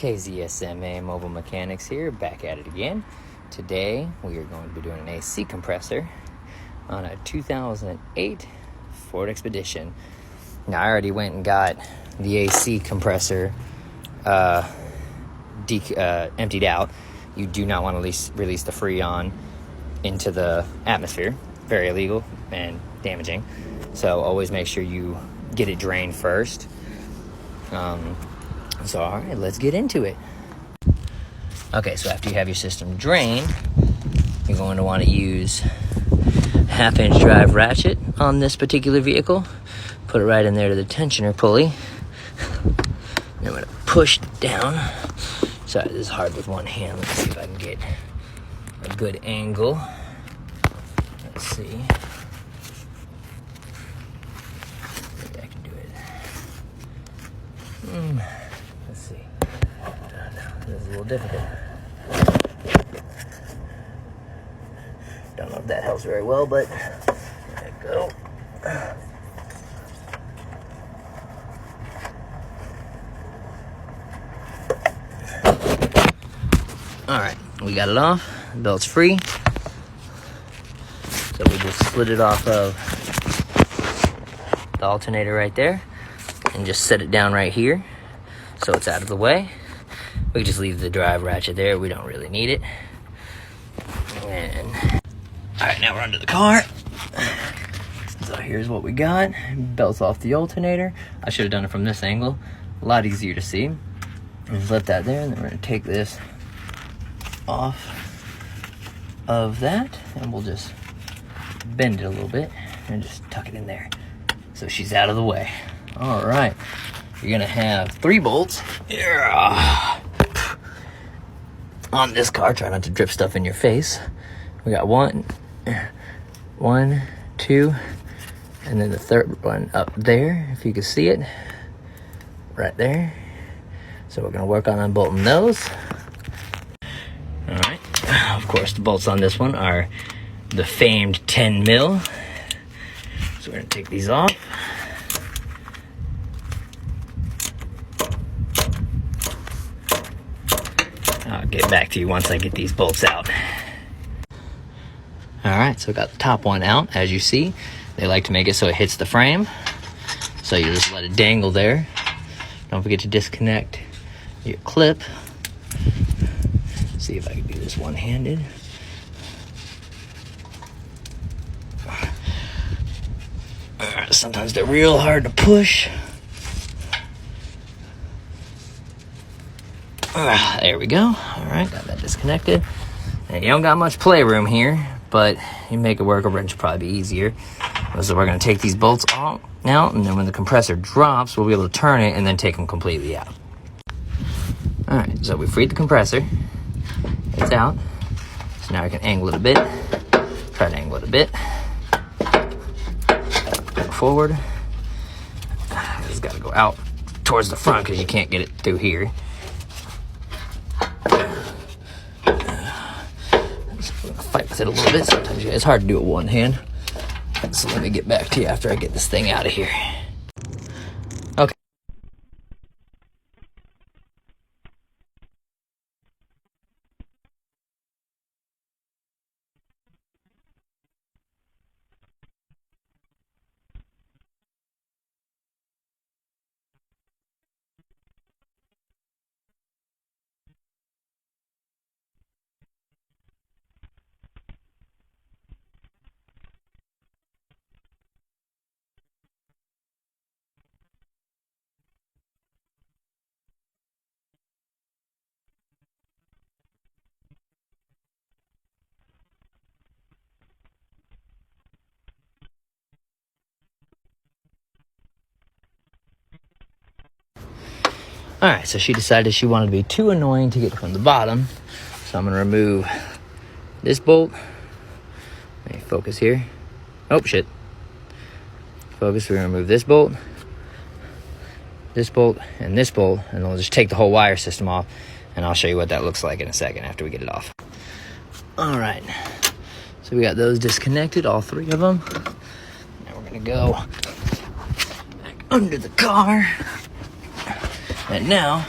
KZSMA Mobile Mechanics here, back at it again. Today we are going to be doing an AC compressor on a 2008 Ford Expedition. Now I already went and got the AC compressor emptied out. You do not want to release the Freon into the atmosphere. Very illegal and damaging. So always make sure you get it drained first. So all right, let's get into it. Okay, so after you have your system drained, you're going to want to use 1/2-inch drive ratchet on this particular vehicle. Put it right in there to the tensioner pulley. And I'm going to push down. Sorry, this is hard with one hand. Let's see if I can get a good angle. Let's see. Maybe I can do it. Let's see. No, this is a little difficult. Don't know if that helps very well, but there you go. Alright, we got it off. The belt's free. So we just slid it off of the alternator right there and just set it down right here so it's out of the way. We can just leave the drive ratchet there. We don't really need it. And alright, now we're under the car. So here's what we got. Belt's off the alternator. I should have done it from this angle. A lot easier to see. Just let that there, and then we're going to take this off of that, and we'll just bend it a little bit and just tuck it in there so she's out of the way. All right, you're gonna have 3 bolts on this car. Try not to drip stuff in your face. We got 1, 2, and then the third one up there, if you can see it right there. So we're gonna work on unbolting those. All right, of course the bolts on this one are the famed 10 mil. So we're gonna take these off. I'll get back to you once I get these bolts out. All right, so I got the top one out. As you see, they like to make it so it hits the frame. So you just let it dangle there. Don't forget to disconnect your clip. See if I can do this one-handed. Sometimes they're real hard to push. There we go. All right, got that disconnected. And you don't got much playroom here, but you make it work. A wrench will probably be easier. So we're going to take these bolts out now, and then when the compressor drops, we'll be able to turn it and then take them completely out. All right, so we freed the compressor. It's out. So now I can angle it a bit. Try to angle it a bit. Go forward. It's got to go out towards the front because you can't get it through here. Fight with it a little bit. Sometimes it's hard to do it one hand. So let me get back to you after I get this thing out of here. Okay. All right, so she decided she wanted to be too annoying to get from the bottom. So I'm gonna remove this bolt. Let me focus here. Oh, shit. Focus, we're gonna remove this bolt, and this bolt, and we'll just take the whole wire system off, and I'll show you what that looks like in a second after we get it off. All right, so we got those disconnected, all 3 of them. Now we're gonna go back under the car. And now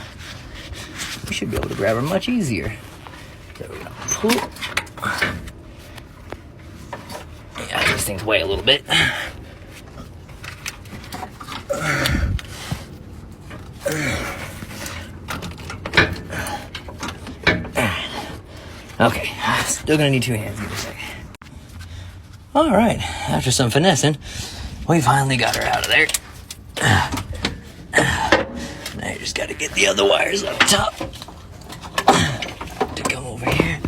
we should be able to grab her much easier. So we're gonna pull. Yeah, these things weigh a little bit. Okay, still gonna need 2 hands. Give me a second. All right, after some finessing, we finally got her out of there. Now you just gotta get the other wires up top to come over here.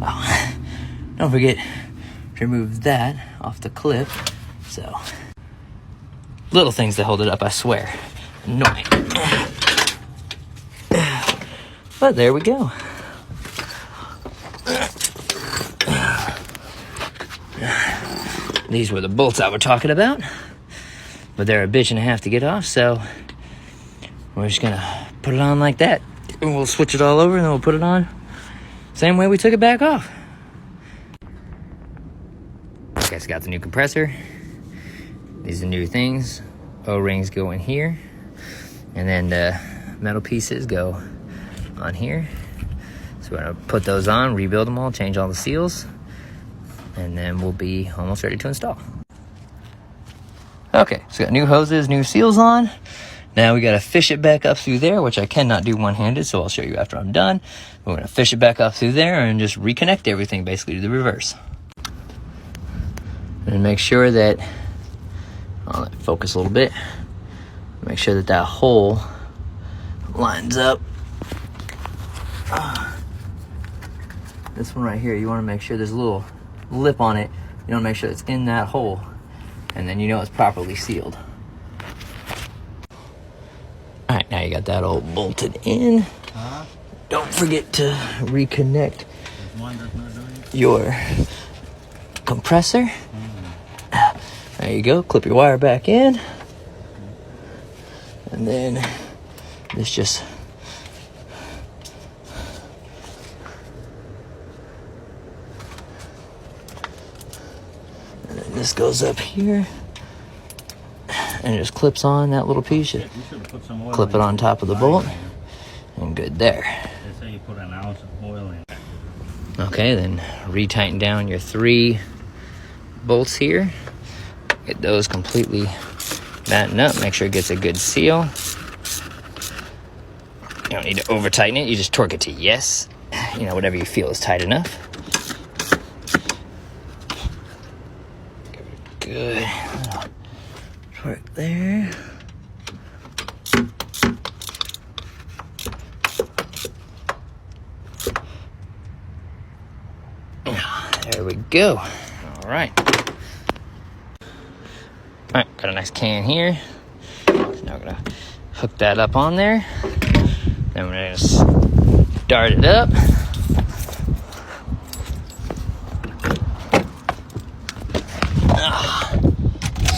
Oh, don't forget to remove that off the clip. So, little things that hold it up, I swear. Annoying. But there we go. These were the bolts I was talking about, but they're a bitch and a half to get off, so we're just gonna put it on like that. And we'll switch it all over and then we'll put it on same way we took it back off. Okay, so got the new compressor. These are new things. O-rings go in here, and then the metal pieces go on here. So we're gonna put those on, rebuild them all, change all the seals, and then we'll be almost ready to install. Okay, so got new hoses, new seals on. Now we gotta fish it back up through there, which I cannot do one-handed, so I'll show you after I'm done. We're gonna fish it back up through there and just reconnect everything basically to the reverse. And make sure that, I'll let it focus a little bit. Make sure that that hole lines up. This one right here, you wanna make sure there's a little lip on it. You wanna make sure it's in that hole, and then you know it's properly sealed. All right, now you got that all bolted in. Don't forget to reconnect your compressor. There you go, clip your wire back in. And then this just and then this goes up here and it just clips on that little piece. You clip it on top of the bolt and good there. They say you put an ounce of oil in. Okay, then retighten down your 3 bolts here. Get those completely batten up. Make sure it gets a good seal. You don't need to over tighten it. You just torque it to yes. You know, whatever you feel is tight enough. Good. Torque there. There we go. All right. All right, got a nice can here. So now we're gonna hook that up on there. Then we're gonna start it up.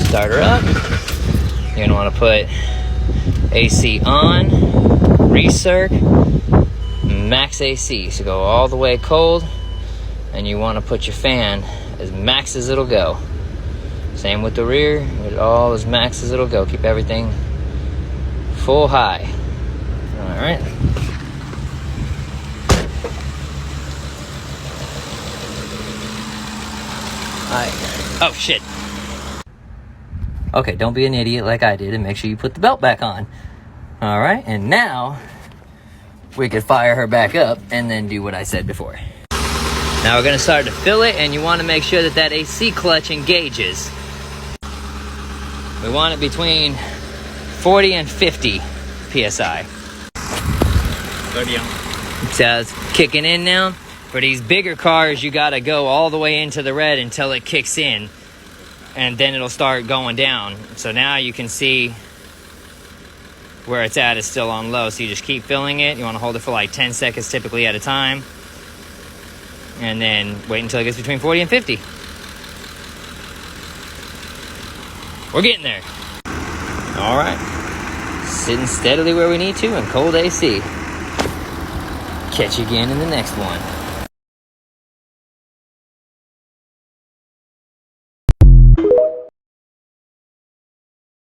Start her up. You're gonna wanna put AC on, recirc, max AC. So go all the way cold, and you wanna put your fan as max as it'll go. Same with the rear, with all as max as it'll go. Keep everything full high. All right. Oh shit. Okay, don't be an idiot like I did and make sure you put the belt back on. All right, and now we could fire her back up and then do what I said before. Now we're gonna start to fill it, and you wanna make sure that that AC clutch engages. We want it between 40 and 50 PSI. 30 ounce. So it's kicking in now. For these bigger cars, you gotta go all the way into the red until it kicks in, and then it'll start going down. So now you can see where it's at is still on low. So you just keep filling it. You wanna hold it for like 10 seconds typically at a time. And then wait until it gets between 40 and 50. We're getting there. All right. Sitting steadily where we need to in cold AC. Catch you again in the next one.